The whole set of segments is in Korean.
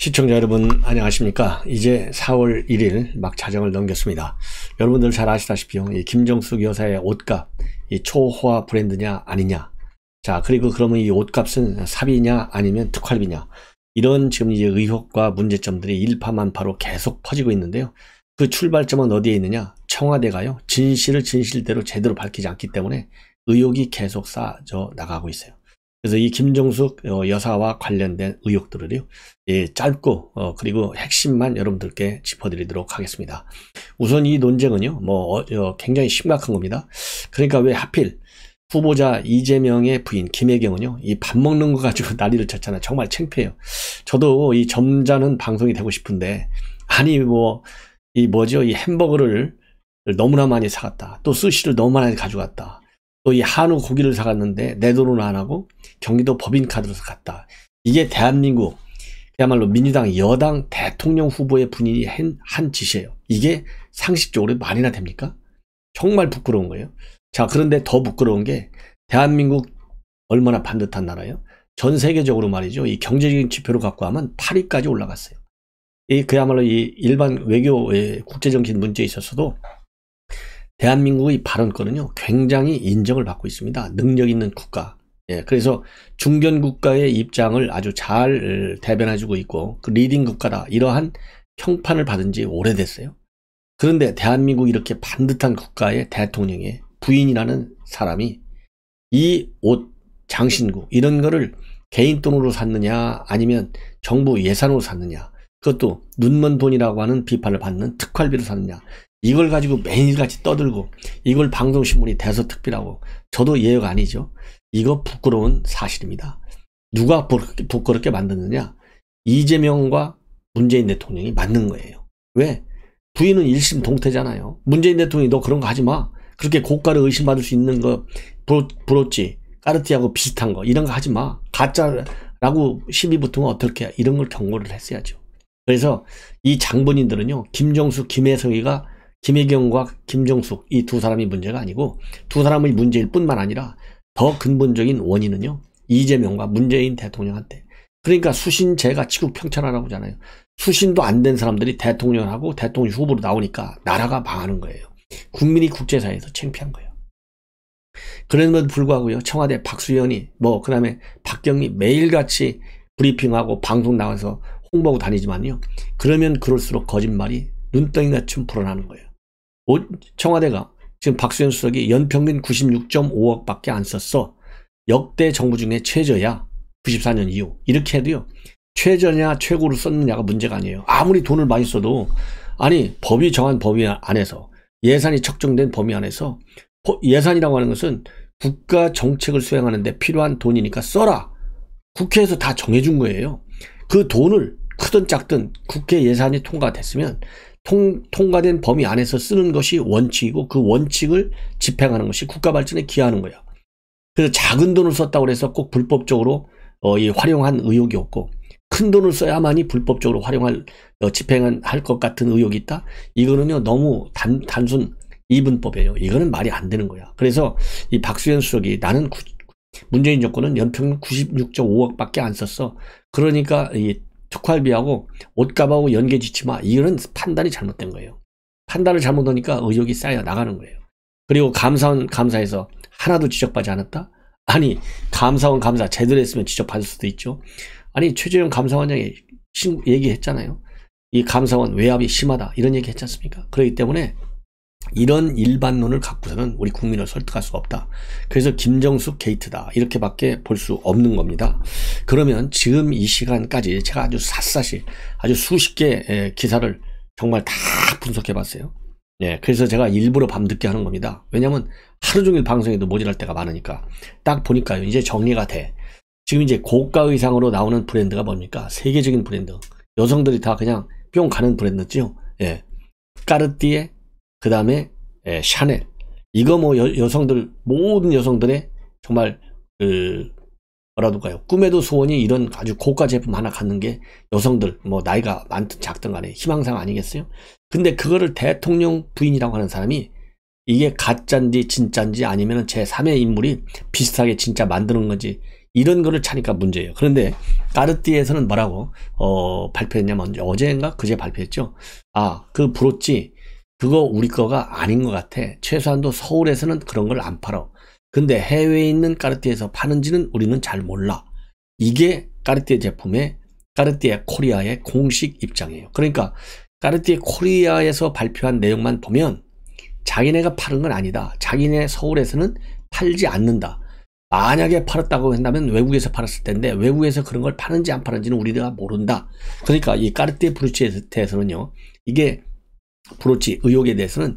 시청자 여러분 안녕하십니까. 이제 4월 1일 막 자정을 넘겼습니다. 여러분들 잘 아시다시피요, 이 김정숙 여사의 옷값, 이 초호화 브랜드냐 아니냐, 자 그리고 그러면 이 옷값은 삽이냐 아니면 특활비냐, 이런 지금 이제 의혹과 문제점들이 일파만파로 계속 퍼지고 있는데요. 그 출발점은 어디에 있느냐, 청와대가요 진실을 진실대로 제대로 밝히지 않기 때문에 의혹이 계속 쌓여 나가고 있어요. 그래서 이 김정숙 여사와 관련된 의혹들을요, 짧고 그리고 핵심만 여러분들께 짚어드리도록 하겠습니다. 우선 이 논쟁은요, 굉장히 심각한 겁니다. 그러니까 왜 하필 후보자 이재명의 부인 김혜경은요, 이 밥 먹는 거 가지고 난리를 쳤잖아요. 정말 창피해요. 저도 이 점잖은 방송이 되고 싶은데, 아니 이 햄버거를 너무나 많이 사갔다, 또 스시를 너무 많이 가져갔다, 또 이 한우 고기를 사갔는데 내 돈은 안 하고 경기도 법인카드로 사갔다. 이게 대한민국 그야말로 민주당 여당 대통령 후보의 분이 한 짓이에요. 이게 상식적으로 말이나 됩니까? 정말 부끄러운 거예요. 자, 그런데 더 부끄러운 게, 대한민국 얼마나 반듯한 나라예요. 전 세계적으로 말이죠, 이 경제적인 지표를 갖고 하면 8위까지 올라갔어요. 그야말로 이 일반 외교의 국제정신 문제에 있어서도 대한민국의 발언권은요 굉장히 인정을 받고 있습니다. 능력 있는 국가. 그래서 중견 국가의 입장을 아주 잘 대변해주고 있고, 그 리딩 국가다, 이러한 평판을 받은 지 오래됐어요. 그런데 대한민국 이렇게 반듯한 국가의 대통령의 부인이라는 사람이 이 옷, 장신구 이런 거를 개인 돈으로 샀느냐 아니면 정부 예산으로 샀느냐, 그것도 눈먼 돈이라고 하는 비판을 받는 특활비로 샀느냐, 이걸 가지고 매일같이 떠들고 이걸 방송신문이 대서특필하고, 저도 예외가 아니죠. 이거 부끄러운 사실입니다. 누가 부끄럽게 만드느냐, 이재명과 문재인 대통령이 만든 거예요. 왜? 부인은 일심 동태잖아요. 문재인 대통령이 너 그런 거 하지 마, 그렇게 고가를 의심받을 수 있는 거, 브로치, 까르띠하고 비슷한 거 이런 거 하지 마, 가짜라고 시비 붙으면 어떻게, 이런 걸 경고를 했어야죠. 그래서 이 장본인들은요, 김정숙, 김혜경과 김정숙 이 두 사람이 문제가 아니고, 두 사람의 문제일 뿐만 아니라 더 근본적인 원인은요, 이재명과 문재인 대통령한테. 그러니까 수신제가 치국평천하라고 하잖아요. 수신도 안 된 사람들이 대통령을 하고 대통령 후보로 나오니까 나라가 망하는 거예요. 국민이 국제사회에서 창피한 거예요. 그럼에도 불구하고요, 청와대 박수현이 그 다음에 박경리 매일같이 브리핑하고 방송 나와서 홍보하고 다니지만요, 그러면 그럴수록 거짓말이 눈덩이같이 불어나는 거예요. 청와대가 지금 박수현 수석이 연평균 96.5억 밖에 안 썼어, 역대 정부 중에 최저야, 94년 이후, 이렇게 해도요, 최저냐 최고로 썼느냐가 문제가 아니에요. 아무리 돈을 많이 써도, 아니 법이 정한 범위 안에서, 예산이 책정된 범위 안에서, 예산이라고 하는 것은 국가 정책을 수행하는데 필요한 돈이니까 써라, 국회에서 다 정해준 거예요. 그 돈을 크든 작든 국회 예산이 통과됐으면 통과된 범위 안에서 쓰는 것이 원칙이고, 그 원칙을 집행하는 것이 국가 발전에 기여하는 거예요. 그래서 작은 돈을 썼다고 해서 꼭 불법적으로 활용한 의혹이 없고, 큰 돈을 써야만이 불법적으로 집행할 것 같은 의혹이 있다? 이거는요 너무 단순 이분법이에요. 이거는 말이 안 되는 거야. 그래서 이 박수현 수석이, 나는 문재인 정권은 연평균 96.5억 밖에 안 썼어, 그러니까 이 특활비하고 옷값하고 연계짓지 마, 이거는 판단이 잘못된 거예요. 판단을 잘못하니까 의혹이 쌓여 나가는 거예요. 그리고 감사에서 하나도 지적받지 않았다? 아니 감사원 감사 제대로 했으면 지적받을 수도 있죠. 아니 최재형 감사원장이 얘기했잖아요. 이 감사원 외압이 심하다, 이런 얘기 했지 않습니까? 그렇기 때문에 이런 일반론을 갖고서는 우리 국민을 설득할 수가 없다. 그래서 김정숙 게이트다, 이렇게밖에 볼 수 없는 겁니다. 그러면 지금 이 시간까지 제가 아주 샅샅이 아주 수십 개의 기사를 정말 다 분석해 봤어요. 그래서 제가 일부러 밤늦게 하는 겁니다. 왜냐면 하루 종일 방송에도 모자랄 때가 많으니까. 딱 보니까요, 이제 정리가 돼. 지금 이제 고가 의상으로 나오는 브랜드가 뭡니까? 세계적인 브랜드, 여성들이 다 그냥 뿅 가는 브랜드죠. 까르띠에, 그 다음에 샤넬, 이거 여성들, 모든 여성들의 정말 뭐라도까요, 꿈에도 소원이 이런 아주 고가 제품 하나 갖는 게 여성들 나이가 많든 작든 간에 희망사항 아니겠어요? 근데 그거를 대통령 부인이라고 하는 사람이 이게 가짜인지 진짜인지 아니면 제3의 인물이 비슷하게 진짜 만드는 건지, 이런 거를 차니까 문제예요. 그런데 까르띠에서는 뭐라고 발표했냐면 어제인가 그제 발표했죠. 그 브로치 그거 우리 거가 아닌 것 같아. 최소한도 서울에서는 그런 걸 안 팔아. 근데 해외에 있는 까르띠에서 파는지는 우리는 잘 몰라. 이게 까르띠에 제품의 까르띠에 코리아의 공식 입장이에요. 그러니까 까르띠에 코리아에서 발표한 내용만 보면 자기네가 파는 건 아니다. 자기네 서울에서는 팔지 않는다. 만약에 팔았다고 한다면 외국에서 팔았을 텐데 외국에서 그런 걸 파는지 안 파는지는 우리가 모른다. 그러니까 이 까르띠에 브로치에 대해서는요. 이게 브로치 의혹에 대해서는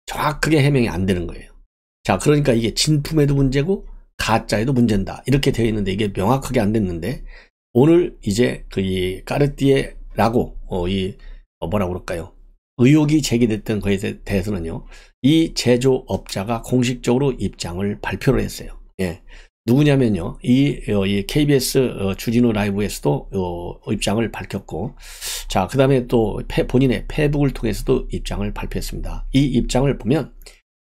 정확하게 해명이 안 되는 거예요. 자, 그러니까 이게 진품에도 문제고 가짜에도 문제다. 이렇게 되어 있는데 이게 명확하게 안 됐는데 오늘 이제 이 까르띠에라고 뭐라고 그럴까요? 의혹이 제기됐던 것에 대해서는요. 이 제조업자가 공식적으로 입장을 발표를 했어요. 예. 누구냐면요. 이 KBS 주진우 라이브에서도 입장을 밝혔고, 자, 그 다음에 또 본인의 페이북을 통해서도 입장을 발표했습니다. 이 입장을 보면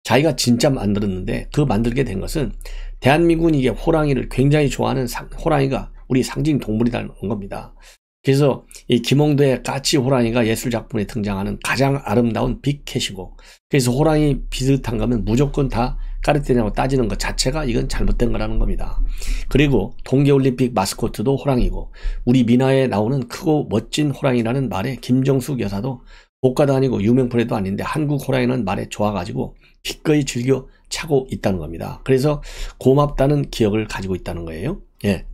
자기가 진짜 만들었는데 그 만들게 된 것은 대한민국은 이게 호랑이를 굉장히 좋아하는 호랑이가 우리 상징 동물이라는 겁니다. 그래서 이 김홍도의 까치 호랑이가 예술작품에 등장하는 가장 아름다운 빅캣이고, 그래서 호랑이 비슷한 거면 무조건 다 까르띠에냐고 따지는 것 자체가 이건 잘못된 거라는 겁니다. 그리고 동계올림픽 마스코트도 호랑이고, 우리 민화에 나오는 크고 멋진 호랑이라는 말에 김정숙 여사도 고가도 아니고 유명 브랜드도 아닌데 한국 호랑이는 말에 좋아가지고 기꺼이 즐겨 차고 있다는 겁니다. 그래서 고맙다는 기억을 가지고 있다는 거예요. 예.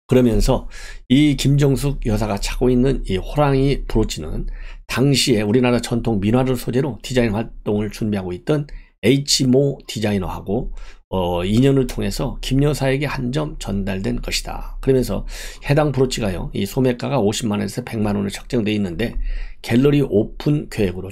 그러면서 이 김정숙 여사가 차고 있는 이 호랑이 브로치는 당시에 우리나라 전통 민화를 소재로 디자인 활동을 준비하고 있던 H모 디자이너하고 인연을 통해서 김 여사에게 한 점 전달된 것이다. 그러면서 해당 브로치가요, 이 소매가가 50만원에서 100만원으로 책정되어 있는데 갤러리 오픈 계획으로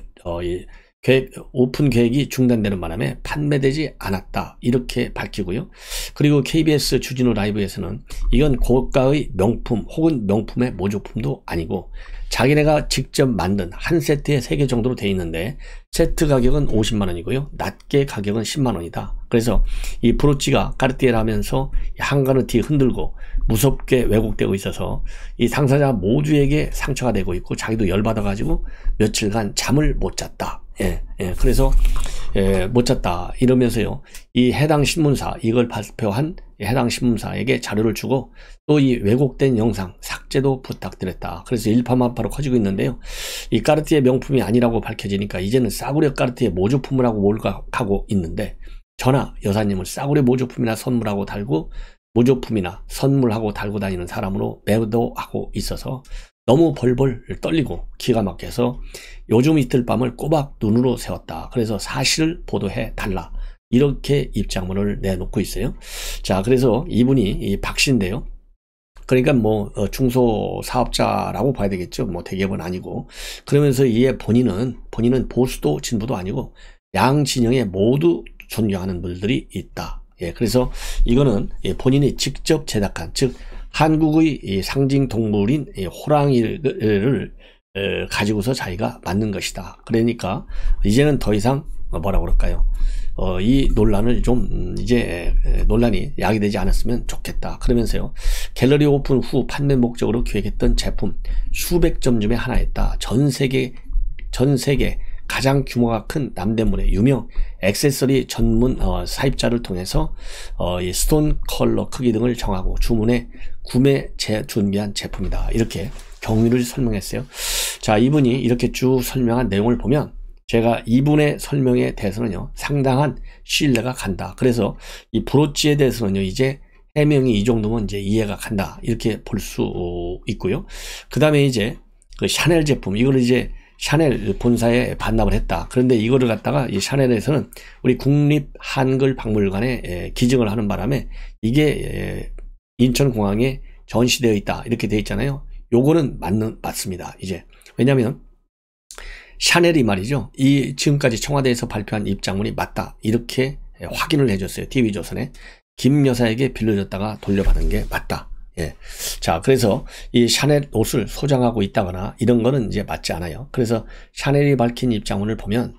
오픈 계획이 중단되는 바람에 판매되지 않았다. 이렇게 밝히고요. 그리고 KBS 주진우 라이브에서는 이건 고가의 명품 혹은 명품의 모조품도 아니고 자기네가 직접 만든 한 세트에 3개 정도로 되어 있는데 세트 가격은 50만원이고요. 낱개 가격은 10만원이다. 그래서 이 브로치가 까르띠에라면서 한가는 뒤에 흔들고 무섭게 왜곡되고 있어서 이 당사자 모두에게 상처가 되고 있고 자기도 열받아가지고 며칠간 잠을 못 잤다. 그래서 못 잤다 이러면서요, 이 해당 신문사, 이걸 발표한 해당 신문사에게 자료를 주고 또 이 왜곡된 영상 삭제도 부탁드렸다. 그래서 일파만파로 커지고 있는데요, 이 까르띠에 명품이 아니라고 밝혀지니까 이제는 싸구려 까르띠에 모조품을 하고 몰각하고 있는데, 저나 여사님을 싸구려 모조품이나 선물하고 달고 모조품이나 선물하고 달고 다니는 사람으로 매도하고 있어서 너무 벌벌 떨리고 기가 막혀서 요즘 이틀 밤을 꼬박 눈으로 세웠다. 그래서 사실을 보도해 달라. 이렇게 입장문을 내놓고 있어요. 자, 그래서 이분이 이 박 씨인데요. 그러니까 뭐 중소사업자라고 봐야 되겠죠. 뭐 대기업은 아니고. 그러면서 이에 본인은 보수도 진보도 아니고 양진영에 모두 존경하는 분들이 있다. 그래서 이거는 본인이 직접 제작한, 즉 한국의 이 상징 동물인 이 호랑이를 가지고서 자기가 만든 것이다. 그러니까 이제는 더 이상 뭐라고 그럴까요? 이 논란을 좀 이제 논란이 야기되지 않았으면 좋겠다. 그러면서요, 갤러리 오픈 후 판매 목적으로 기획했던 제품 수백 점 중에 하나였다. 전 세계 가장 규모가 큰 남대문의 유명 액세서리 전문 사입자를 통해서 이 스톤 컬러 크기 등을 정하고 주문해 구매 준비한 제품이다. 이렇게 경위를 설명했어요. 자, 이분이 이렇게 쭉 설명한 내용을 보면 제가 이분의 설명에 대해서는요, 상당한 신뢰가 간다. 그래서 이 브로치에 대해서는요, 이제 해명이 이 정도면 이제 이해가 간다. 이렇게 볼 수 있고요. 그 다음에 이제 그 샤넬 제품, 이거를 이제 샤넬 본사에 반납을 했다. 그런데 이거를 갖다가 이 샤넬에서는 우리 국립한글박물관에 기증을 하는 바람에 이게 인천공항에 전시되어 있다. 이렇게 되어 있잖아요. 요거는 맞습니다. 이제 왜냐하면 샤넬이 말이죠, 이 지금까지 청와대에서 발표한 입장문이 맞다. 이렇게 확인을 해줬어요. TV조선에. 김 여사에게 빌려줬다가 돌려받은 게 맞다. 자, 그래서 이 샤넬 옷을 소장하고 있다거나 이런 거는 이제 맞지 않아요. 그래서 샤넬이 밝힌 입장문을 보면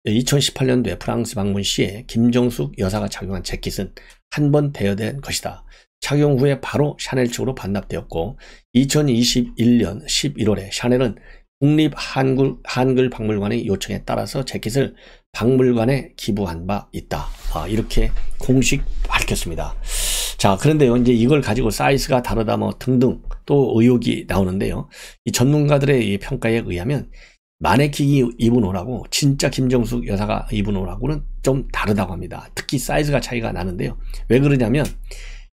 2018년도에 프랑스 방문 시에 김정숙 여사가 착용한 재킷은 한 번 대여된 것이다. 착용 후에 바로 샤넬 측으로 반납되었고 2021년 11월에 샤넬은 국립 한글 박물관의 요청에 따라서 재킷을 박물관에 기부한 바 있다. 이렇게 공식 밝혔습니다. 자, 그런데요, 이제 이걸 가지고 사이즈가 다르다 뭐 등등 또 의혹이 나오는데요. 이 전문가들의 이 평가에 의하면 마네킹이 입은 옷하고 진짜 김정숙 여사가 입은 옷하고는 좀 다르다고 합니다. 특히 사이즈가 차이가 나는데요. 왜 그러냐면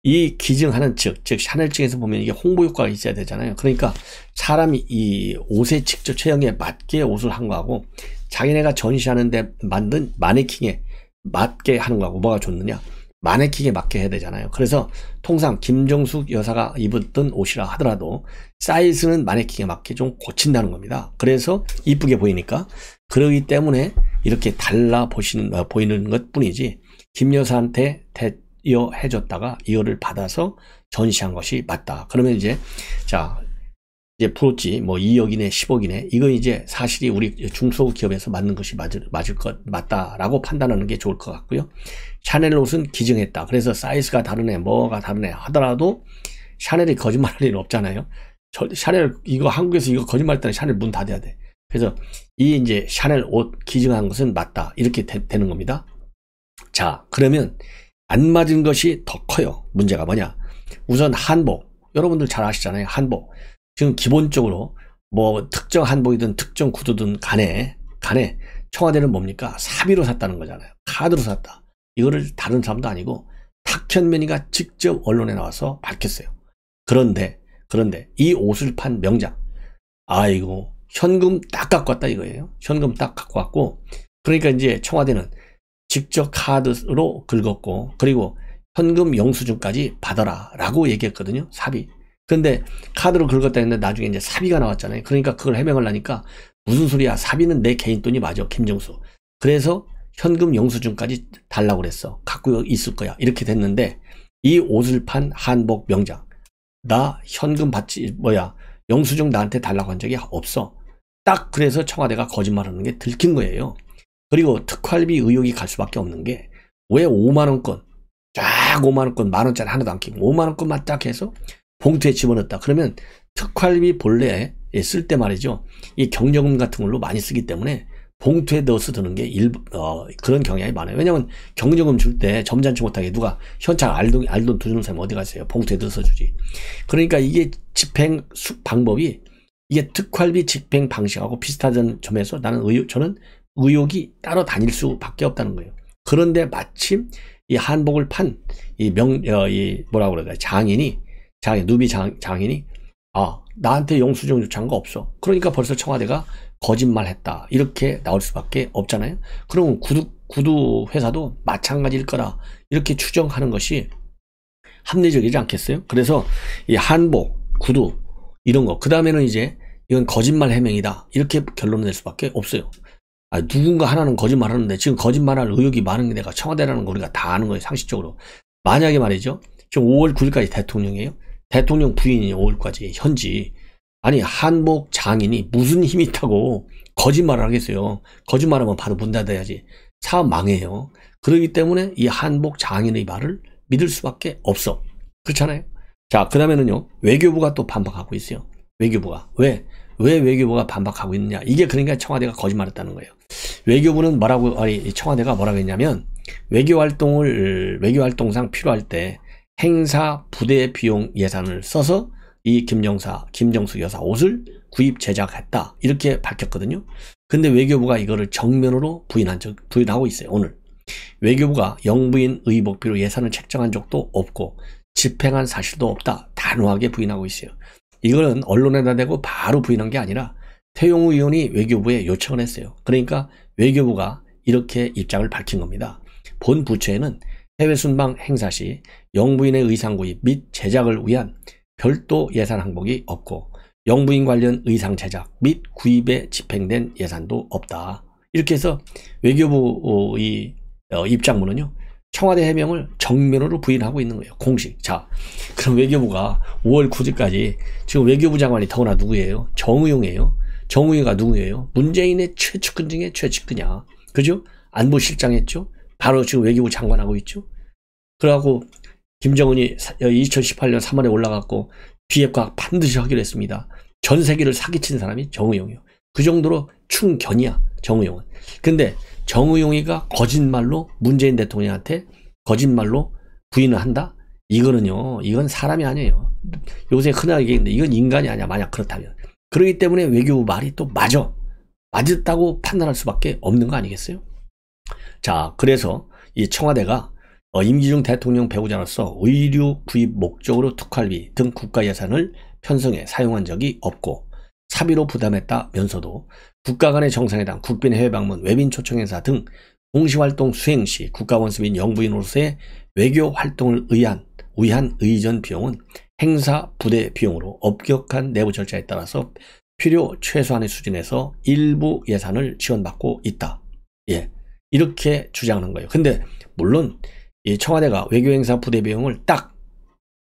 이 기증하는 측, 즉 샤넬 측에서 보면 이게 홍보 효과가 있어야 되잖아요. 그러니까 사람이 이 옷의 직접 체형에 맞게 옷을 한 거하고 자기네가 전시하는데 만든 마네킹에 맞게 하는 거하고 뭐가 좋느냐? 마네킹에 맞게 해야 되잖아요. 그래서 통상 김정숙 여사가 입었던 옷이라 하더라도 사이즈는 마네킹에 맞게 좀 고친다는 겁니다. 그래서 이쁘게 보이니까. 그러기 때문에 이렇게 달라 보이는 것 뿐이지 김 여사한테 해줬다가 이거를 받아서 전시한 것이 맞다. 그러면 이제 이제 프로치 뭐 2억이네 10억이네 이거 이제 사실이 우리 중소기업에서 맞는 것이 맞다라고 판단하는 게 좋을 것 같고요. 샤넬 옷은 기증했다. 그래서 사이즈가 다르네 뭐가 다르네 하더라도 샤넬이 거짓말할 일은 없잖아요. 샤넬 이거 한국에서 이거 거짓말했다는 샤넬 문 닫아야 돼. 그래서 이 이제 샤넬 옷 기증한 것은 맞다. 이렇게 되는 겁니다. 자, 그러면 안 맞은 것이 더 커요. 문제가 뭐냐? 우선 한복. 여러분들 잘 아시잖아요. 한복. 지금 기본적으로 뭐 특정 한복이든 특정 구두든 간에 청와대는 뭡니까? 사비로 샀다는 거잖아요. 카드로 샀다. 이거를 다른 사람도 아니고 탁현민이가 직접 언론에 나와서 밝혔어요. 그런데 이 옷을 판 명장. 아이고 현금 딱 갖고 왔다 이거예요. 현금 딱 갖고 왔고 그러니까 이제 청와대는 직접 카드로 긁었고 그리고 현금 영수증까지 받아라 라고 얘기했거든요. 사비. 근데 카드로 긁었다 했는데 나중에 이제 사비가 나왔잖아요. 그러니까 그걸 해명을 하니까 무슨 소리야. 사비는 내 개인 돈이 맞아. 김정수. 그래서 현금 영수증까지 달라고 그랬어. 갖고 있을 거야. 이렇게 됐는데 이 옷을 판 한복 명장. 나 현금 받지 영수증 나한테 달라고 한 적이 없어. 딱 그래서 청와대가 거짓말하는 게 들킨 거예요. 그리고 특활비 의혹이 갈 수밖에 없는 게 왜 5만원권 쫙 5만원권 만원짜리 하나도 안 끼고 5만원권만 딱 해서 봉투에 집어넣었다. 그러면 특활비 본래 쓸 때 말이죠. 이 경력금 같은 걸로 많이 쓰기 때문에 봉투에 넣어서 드는 게 그런 경향이 많아요. 왜냐면 경력금 줄 때 점잖지 못하게 누가 현찰 알돈 두는 사람 어디 가세요? 봉투에 넣어서 주지. 그러니까 이게 집행 방법이 이게 특활비 집행 방식하고 비슷하다는 점에서 저는 의혹이 따로 다닐 수밖에 없다는 거예요. 그런데 마침 이 한복을 판 뭐라고 그래야 돼? 누비 장인이 나한테 영수증 요청한 거 없어. 그러니까 벌써 청와대가 거짓말했다. 이렇게 나올 수밖에 없잖아요. 그러면 구두 회사도 마찬가지일 거라 이렇게 추정하는 것이 합리적이지 않겠어요? 그래서 이 한복, 구두 이런 거 그 다음에는 이제 이건 거짓말 해명이다. 이렇게 결론을 낼 수밖에 없어요. 누군가 하나는 거짓말하는데 지금 거짓말할 의혹이 많은 게 내가 청와대라는 거 우리가 다 아는 거예요. 상식적으로. 만약에 말이죠. 지금 5월 9일까지 대통령이에요. 대통령 부인이 5월까지 현지. 아니 한복 장인이 무슨 힘이 있다고 거짓말을 하겠어요. 거짓말하면 바로 문 닫아야지. 사업 망해요. 그렇기 때문에 이 한복 장인의 말을 믿을 수밖에 없어. 그렇잖아요. 자, 그 다음에는요. 외교부가 또 반박하고 있어요. 외교부가. 왜 외교부가 반박하고 있느냐. 이게 그러니까 청와대가 거짓말했다는 거예요. 외교부는 청와대가 뭐라고 했냐면 외교활동상 필요할 때 행사 부대 비용 예산을 써서 이 김정숙 여사 옷을 구입 제작했다. 이렇게 밝혔거든요. 근데 외교부가 이거를 정면으로 부인하고 있어요. 오늘. 외교부가 영부인 의복비로 예산을 책정한 적도 없고 집행한 사실도 없다. 단호하게 부인하고 있어요. 이거는 언론에다 대고 바로 부인한 게 아니라 태용호 의원이 외교부에 요청을 했어요. 그러니까 외교부가 이렇게 입장을 밝힌 겁니다. 본 부처에는 해외 순방 행사 시 영부인의 의상 구입 및 제작을 위한 별도 예산 항목이 없고 영부인 관련 의상 제작 및 구입에 집행된 예산도 없다. 이렇게 해서 외교부 입장문은요. 청와대 해명을 정면으로 부인하고 있는 거예요. 공식. 자, 그럼 외교부가 5월 9일까지 지금 외교부 장관이 더구나 누구예요? 정의용이에요. 정의용가 누구예요? 문재인의 최측근 중에 최측근이야. 그죠? 안보실장 했죠? 바로 지금 외교부 장관하고 있죠? 그러고 김정은이 2018년 3월에 올라갔고 비핵화 반드시 하기로 했습니다. 전 세계를 사기친 사람이 정의용이요. 그 정도로 충견이야, 정의용은. 근데 정의용이가 거짓말로 문재인 대통령한테 거짓말로 부인을 한다? 이건 사람이 아니에요. 요새 흔하게 얘기하는데 이건 인간이 아니야, 만약 그렇다면. 그렇기 때문에 외교부 말이 또 맞았다고 판단할 수밖에 없는 거 아니겠어요? 자, 그래서 이 청와대가 임기중 대통령 배우자로서 의류 구입 목적으로 특활비 등 국가 예산을 편성해 사용한 적이 없고 사비로 부담했다면서도 국가 간의 정상회담, 국빈 해외 방문, 외빈 초청 행사 등 공시활동 수행 시 국가원수민 영부인으로서의 외교 활동을 위한 의전 비용은 행사 부대 비용으로 엄격한 내부 절차에 따라서 필요 최소한의 수준에서 일부 예산을 지원받고 있다. 예, 이렇게 주장하는 거예요. 근데 물론 이 청와대가 외교행사 부대 비용을 딱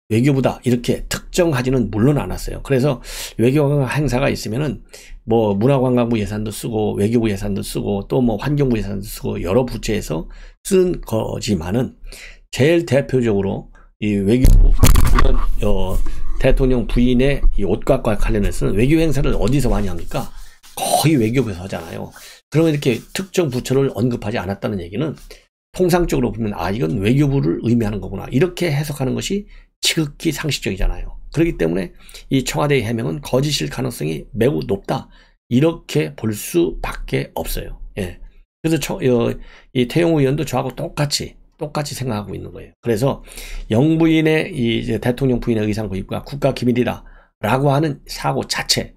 외교부다 이렇게 특정하지는 물론 않았어요. 그래서 외교행사가 있으면은 뭐 문화관광부 예산도 쓰고 외교부 예산도 쓰고 또 뭐 환경부 예산도 쓰고 여러 부처에서 쓰는 거지만은 제일 대표적으로 이 외교부 대통령 부인의 이 옷값과 관련해서는 외교 행사를 어디서 많이 합니까? 거의 외교부에서 하잖아요. 그러면 이렇게 특정 부처를 언급하지 않았다는 얘기는 통상적으로 보면 이건 외교부를 의미하는 거구나 이렇게 해석하는 것이 지극히 상식적이잖아요. 그렇기 때문에 이 청와대의 해명은 거짓일 가능성이 매우 높다 이렇게 볼 수밖에 없어요. 예. 그래서 이 태영호 의원도 저하고 똑같이 생각하고 있는 거예요. 그래서 영부인의 이제 대통령 부인의 의상 구입과 국가 기밀이다 라고 하는 사고 자체,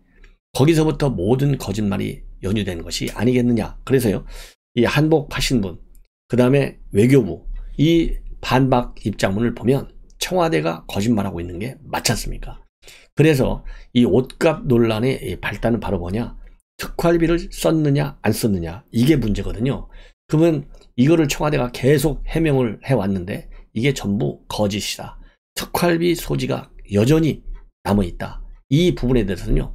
거기서부터 모든 거짓말이 연유된 것이 아니겠느냐. 그래서요, 이 한복 파신 분, 그 다음에 외교부, 이 반박 입장문을 보면 청와대가 거짓말하고 있는 게 맞지 않습니까? 그래서 이 옷값 논란의 발단은 바로 뭐냐? 특활비를 썼느냐 안 썼느냐 이게 문제거든요. 그러면 이거를 청와대가 계속 해명을 해왔는데 이게 전부 거짓이다. 특활비 소지가 여전히 남아있다. 이 부분에 대해서는요,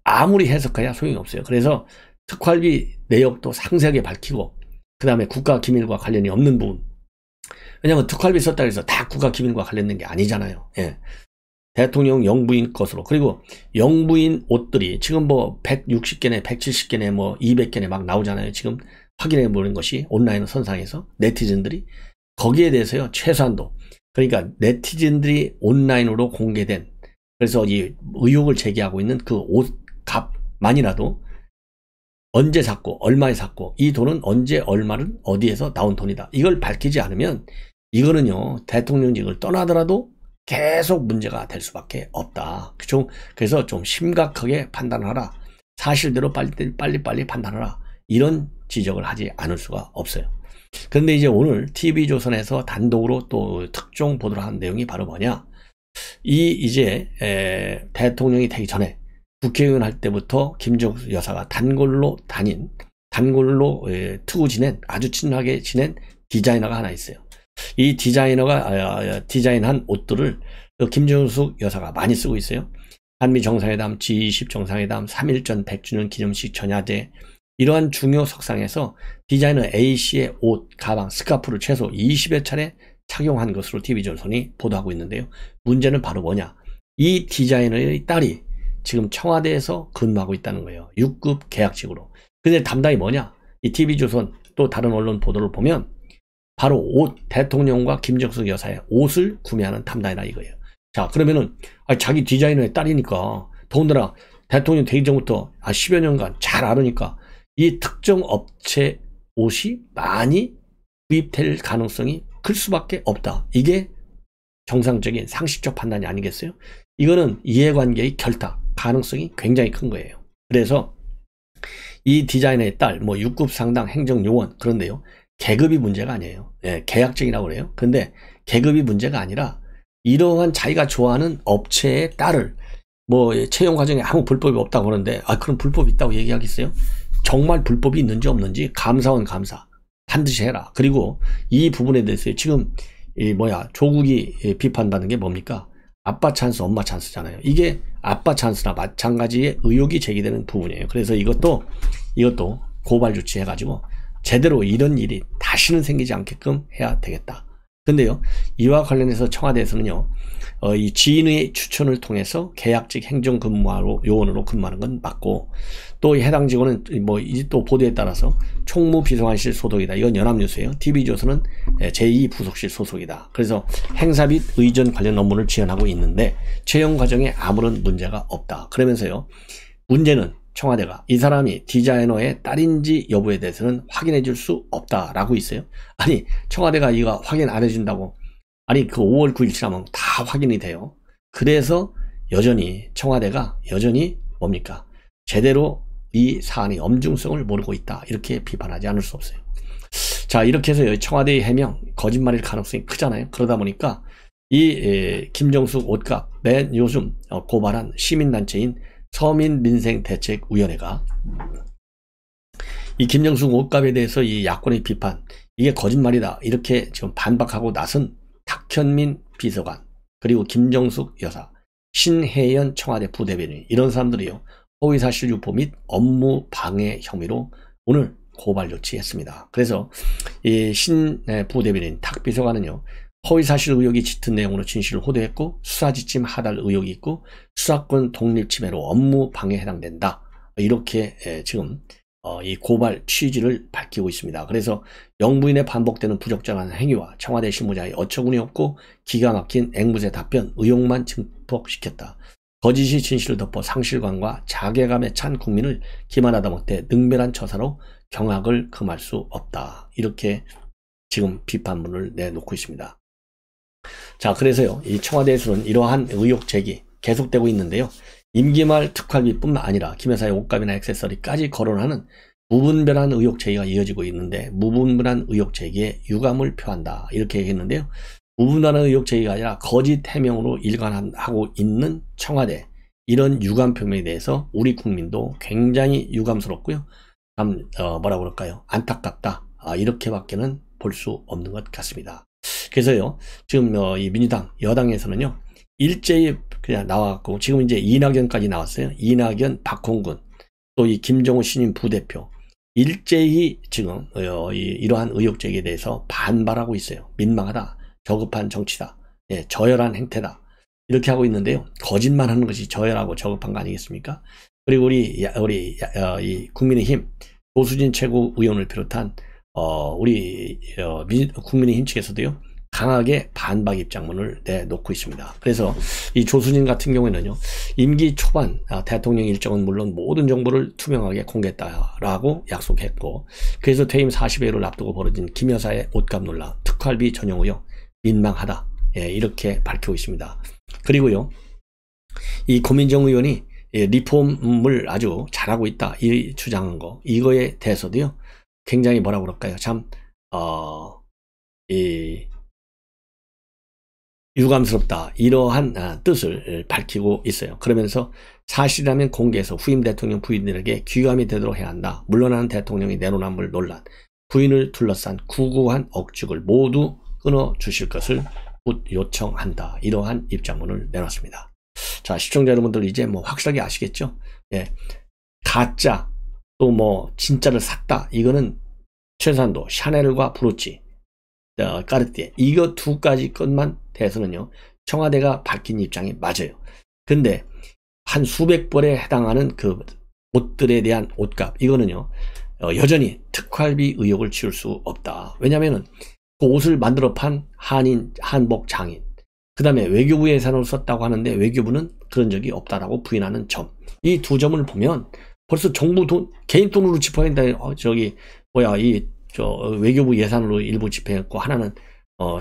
아무리 해석해야 소용이 없어요. 그래서 특활비 내역도 상세하게 밝히고 그 다음에 국가 기밀과 관련이 없는 부분, 왜냐하면 특활비 썼다고 해서 다 국가 기밀과 관련된 게 아니잖아요. 예. 대통령 영부인 것으로, 그리고 영부인 옷들이 지금 뭐 160개네 170개네 뭐 200개네 막 나오잖아요. 지금 확인해 보는 것이 온라인 선상에서 네티즌들이 거기에 대해서요, 최소한도, 그러니까 네티즌들이 온라인으로 공개된, 그래서 이 의혹을 제기하고 있는 그 옷 값만이라도 언제 샀고 얼마에 샀고 이 돈은 언제 얼마는 어디에서 나온 돈이다, 이걸 밝히지 않으면 이거는요, 대통령직을 떠나더라도 계속 문제가 될 수밖에 없다. 그래서 좀 심각하게 판단하라, 사실대로 빨리 판단하라, 이런 지적을 하지 않을 수가 없어요. 그런데 이제 오늘 TV조선에서 단독으로 또 특종 보도를 한 내용이 바로 뭐냐, 이제 대통령이 되기 전에 국회의원 할 때부터 김정숙 여사가 단골로 트고 지낸, 아주 친하게 지낸 디자이너가 하나 있어요. 이 디자이너가 디자인한 옷들을 김정숙 여사가 많이 쓰고 있어요. 한미 정상회담, G20 정상회담, 3.1전 100주년 기념식 전야제, 이러한 중요 석상에서 디자이너 A씨의 옷, 가방, 스카프를 최소 20여 차례 착용한 것으로 TV조선이 보도하고 있는데요. 문제는 바로 뭐냐, 이 디자이너의 딸이 지금 청와대에서 근무하고 있다는 거예요. 6급 계약직으로. 근데 담당이 뭐냐, 이 TV조선 또 다른 언론 보도를 보면 바로 대통령과 김정숙 여사의 옷을 구매하는 담당이다 이거예요. 자, 그러면은 자기 디자이너의 딸이니까, 더군다나 대통령 되기 전부터 10여 년간 잘 알으니까 이 특정 업체 옷이 많이 구입될 가능성이 클 수밖에 없다. 이게 정상적인 상식적 판단이 아니겠어요? 이거는 이해관계의 결탁 가능성이 굉장히 큰 거예요. 그래서 이 디자이너의 딸, 뭐 6급 상당 행정요원, 그런데요, 계급이 문제가 아니에요. 예, 계약직이라고 그래요. 근데 계급이 문제가 아니라 이러한 자기가 좋아하는 업체의 딸을 뭐 채용 과정에 아무 불법이 없다고 그러는데, 그럼 불법이 있다고 얘기하겠어요? 정말 불법이 있는지 없는지 감사원 감사 반드시 해라. 그리고 이 부분에 대해서 지금 조국이 비판받는 게 뭡니까? 아빠 찬스, 엄마 찬스잖아요. 이게 아빠 찬스나 마찬가지의 의혹이 제기되는 부분이에요. 그래서 이것도 고발 조치해가지고 제대로 이런 일이 다시는 생기지 않게끔 해야 되겠다. 근데요, 이와 관련해서 청와대에서는요, 이 지인의 추천을 통해서 계약직 행정근무로 요원으로 근무하는 건 맞고, 또 해당 직원은 뭐 또 보도에 따라서 총무비서관실 소속이다. 이건 연합뉴스예요. TV조선은 제2부속실 소속이다. 그래서 행사 및 의전 관련 업무를 지원하고 있는데 채용 과정에 아무런 문제가 없다. 그러면서요, 문제는 청와대가 이 사람이 디자이너의 딸인지 여부에 대해서는 확인해 줄 수 없다라고 있어요. 아니, 청와대가 이거 확인 안 해준다고, 아니 그 5월 9일 지나면 다 확인이 돼요. 그래서 여전히 청와대가 여전히 뭡니까? 제대로 이 사안의 엄중성을 모르고 있다. 이렇게 비판하지 않을 수 없어요. 자, 이렇게 해서 청와대의 해명 거짓말일 가능성이 크잖아요. 그러다 보니까 이 김정숙 옷값 맨 요즘 고발한 시민단체인 서민민생대책위원회가 이 김정숙 옷값에 대해서 이 야권의 비판, 이게 거짓말이다 이렇게 지금 반박하고 나선 탁현민 비서관, 그리고 김정숙 여사, 신혜연 청와대 부대변인, 이런 사람들이요, 허위사실 유포 및 업무 방해 혐의로 오늘 고발 조치했습니다. 그래서 이 신 부대변인 탁 비서관은요, 허위사실 의혹이 짙은 내용으로 진실을 호도했고 수사지침 하달 의혹이 있고 수사권 독립침해로 업무 방해에 해당된다. 이렇게 지금 이 고발 취지를 밝히고 있습니다. 그래서 영부인의 반복되는 부적절한 행위와 청와대 실무자의 어처구니 없고 기가 막힌 앵무새 답변, 의혹만 증폭시켰다. 거짓이 진실을 덮어 상실감과 자괴감에 찬 국민을 기만하다 못해 능멸한 처사로 경악을 금할 수 없다. 이렇게 지금 비판문을 내놓고 있습니다. 자, 그래서요, 이 청와대에서는 이러한 의혹 제기 계속되고 있는데요. 임기 말 특활비뿐만 아니라 김 여사의 옷값이나 액세서리까지 거론하는 무분별한 의혹 제기가 이어지고 있는데, 무분별한 의혹 제기에 유감을 표한다. 이렇게 얘기했는데요. 무분별한 의혹 제기가 아니라 거짓 해명으로 일관하고 있는 청와대, 이런 유감 표명에 대해서 우리 국민도 굉장히 유감스럽고요. 참 뭐라 그럴까요? 안타깝다. 이렇게밖에는 볼 수 없는 것 같습니다. 그래서요, 지금 이 민주당 여당에서는요, 일제히 그냥 나와갖고 지금 이제 이낙연까지 나왔어요. 이낙연, 박홍근, 또 이 김정우 신임 부대표, 일제히 지금 이러한 의혹 제기에 대해서 반발하고 있어요. 민망하다, 저급한 정치다, 예, 저열한 행태다, 이렇게 하고 있는데요. 거짓말하는 것이 저열하고 저급한 거 아니겠습니까? 그리고 우리 이 국민의힘 조수진 최고위원을 비롯한 우리 국민의힘 측에서도요, 강하게 반박 입장문을 내놓고 있습니다. 그래서 이 조수진 같은 경우에는요, 임기 초반 대통령 일정은 물론 모든 정보를 투명하게 공개했다라고 약속했고, 그래서 퇴임 40여일을 앞두고 벌어진 김 여사의 옷값 논란, 특활비 전용 의혹 민망하다, 예, 이렇게 밝히고 있습니다. 그리고요, 이 고민정 의원이 리폼을 아주 잘하고 있다, 이 주장한 거, 이거에 대해서도요, 굉장히 뭐라 그럴까요? 참 유감스럽다, 이러한 뜻을 밝히고 있어요. 그러면서 사실이라면 공개해서 후임 대통령 부인들에게 귀감이 되도록 해야 한다. 물러나는 대통령이 내로남불 논란, 부인을 둘러싼 구구한 억측을 모두 끊어주실 것을 요청한다. 이러한 입장문을 내놨습니다. 자, 시청자 여러분들 이제 뭐 확실하게 아시겠죠? 예, 가짜 또 뭐 진짜를 샀다, 이거는 최소한도 샤넬과 브로치, 까르띠에, 이거 두 가지 것만 대해서는요, 청와대가 밝힌 입장이 맞아요. 근데 한 수백 벌에 해당하는 그 옷들에 대한 옷값, 이거는요, 여전히 특활비 의혹을 지울 수 없다. 왜냐면은 그 옷을 만들어 판 한복 장인, 그 다음에 외교부 예산으로 썼다고 하는데 외교부는 그런 적이 없다라고 부인하는 점, 이 두 점을 보면 벌써 정부 돈, 개인 돈으로 집행했다. 외교부 예산으로 일부 집행했고, 하나는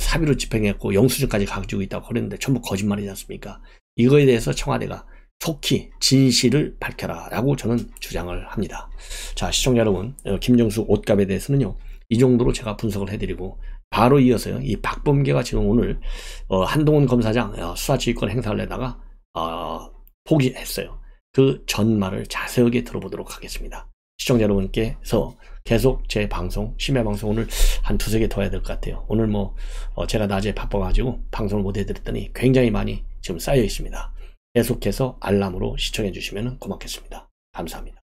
사비로 집행했고, 영수증까지 가지고 있다고 그랬는데 전부 거짓말이지 않습니까? 이거에 대해서 청와대가 속히 진실을 밝혀라 라고 저는 주장을 합니다. 자, 시청자 여러분, 김정숙 옷값에 대해서는요, 이 정도로 제가 분석을 해드리고, 바로 이어서요, 이 박범계가 지금 오늘 한동훈 검사장 수사지휘권 행사를 내다가 포기했어요. 그 전말을 자세하게 들어보도록 하겠습니다. 시청자 여러분께서 계속 제 방송, 심야 방송 오늘 한 두세 개 더 해야 될 것 같아요. 오늘 뭐 제가 낮에 바빠가지고 방송을 못 해드렸더니 굉장히 많이 지금 쌓여 있습니다. 계속해서 알람으로 시청해 주시면 고맙겠습니다. 감사합니다.